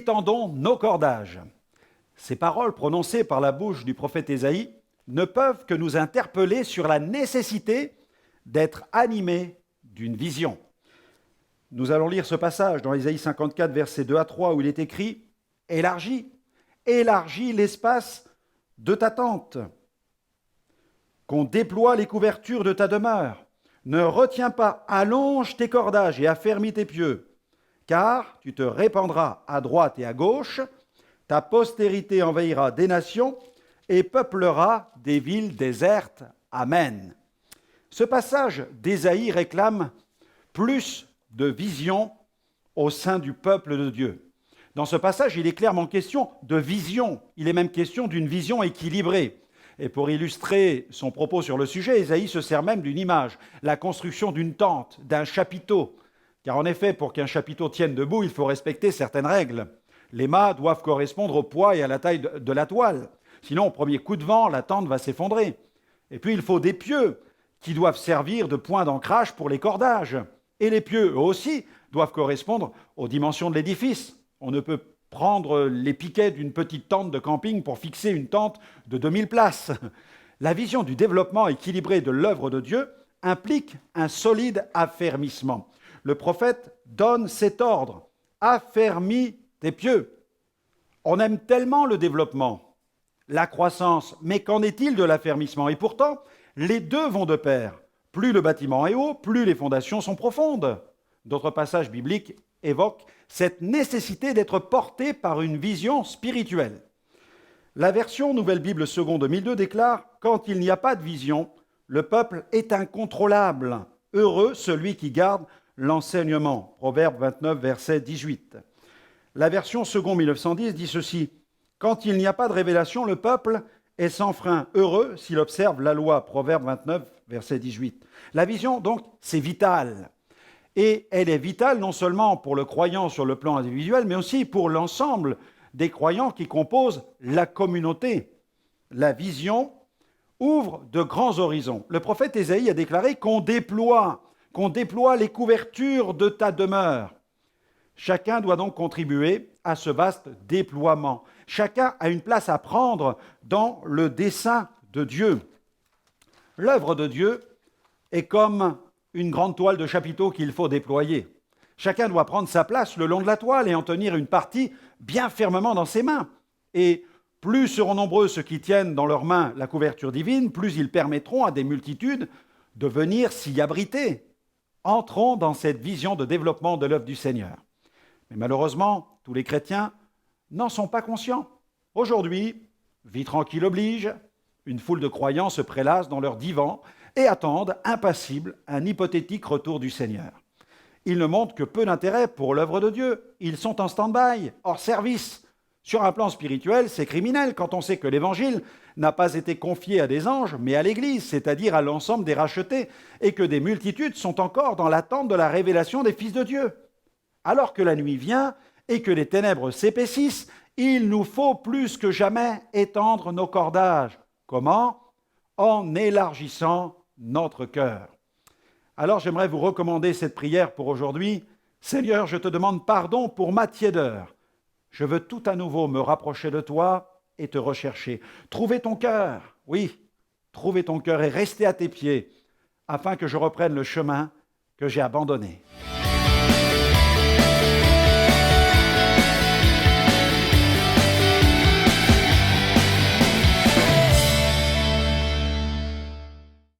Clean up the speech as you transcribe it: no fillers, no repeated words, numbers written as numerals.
étendons nos cordages. Ces paroles prononcées par la bouche du prophète Ésaïe ne peuvent que nous interpeller sur la nécessité d'être animés d'une vision. Nous allons lire ce passage dans Ésaïe 54, versets 2 à 3, où il est écrit « Élargis l'espace de ta tente, qu'on déploie les couvertures de ta demeure. Ne retiens pas, allonge tes cordages et affermis tes pieux, car tu te répandras à droite et à gauche, ta postérité envahira des nations et peuplera des villes désertes. Amen. » Ce passage d'Ésaïe réclame plus de vision au sein du peuple de Dieu. Dans ce passage, il est clairement question de vision. Il est même question d'une vision équilibrée. Et pour illustrer son propos sur le sujet, Ésaïe se sert même d'une image, la construction d'une tente, d'un chapiteau. Car en effet, pour qu'un chapiteau tienne debout, il faut respecter certaines règles. Les mâts doivent correspondre au poids et à la taille de la toile. Sinon, au premier coup de vent, la tente va s'effondrer. Et puis, il faut des pieux qui doivent servir de point d'ancrage pour les cordages. Et les pieux, eux aussi, doivent correspondre aux dimensions de l'édifice. On ne peut prendre les piquets d'une petite tente de camping pour fixer une tente de 2000 places. La vision du développement équilibré de l'œuvre de Dieu implique un solide affermissement. Le prophète donne cet ordre: affermis tes pieux. On aime tellement le développement, la croissance, mais qu'en est-il de l'affermissement? Et pourtant, les deux vont de pair. Plus le bâtiment est haut, plus les fondations sont profondes. D'autres passages bibliques évoquent cette nécessité d'être porté par une vision spirituelle. La version Nouvelle Bible Seconde 2002 déclare « Quand il n'y a pas de vision, le peuple est incontrôlable. Heureux celui qui garde l'enseignement. » Proverbe 29, verset 18. La version Second 1910 dit ceci: « Quand il n'y a pas de révélation, le peuple est sans frein. Heureux s'il observe la loi. » Proverbe 29, verset 18. La vision, donc, c'est vital. Et elle est vitale non seulement pour le croyant sur le plan individuel, mais aussi pour l'ensemble des croyants qui composent la communauté. La vision ouvre de grands horizons. Le prophète Ésaïe a déclaré qu'on déploie les couvertures de ta demeure. Chacun doit donc contribuer à ce vaste déploiement. Chacun a une place à prendre dans le dessein de Dieu. L'œuvre de Dieu est comme une grande toile de chapiteau qu'il faut déployer. Chacun doit prendre sa place le long de la toile et en tenir une partie bien fermement dans ses mains. Et plus seront nombreux ceux qui tiennent dans leurs mains la couverture divine, plus ils permettront à des multitudes de venir s'y abriter. Entrons dans cette vision de développement de l'œuvre du Seigneur. Mais malheureusement, tous les chrétiens n'en sont pas conscients. Aujourd'hui, vie tranquille oblige, une foule de croyants se prélassent dans leur divan et attendent, impassibles, un hypothétique retour du Seigneur. Ils ne montrent que peu d'intérêt pour l'œuvre de Dieu. Ils sont en stand-by, hors service. Sur un plan spirituel, c'est criminel quand on sait que l'Évangile n'a pas été confié à des anges, mais à l'Église, c'est-à-dire à l'ensemble des rachetés, et que des multitudes sont encore dans l'attente de la révélation des fils de Dieu. Alors que la nuit vient et que les ténèbres s'épaississent, il nous faut plus que jamais étendre nos cordages. Comment? En élargissant notre cœur. Alors j'aimerais vous recommander cette prière pour aujourd'hui. Seigneur, je te demande pardon pour ma tiédeur. Je veux tout à nouveau me rapprocher de toi et te rechercher. Trouver ton cœur, oui, trouver ton cœur et rester à tes pieds, afin que je reprenne le chemin que j'ai abandonné.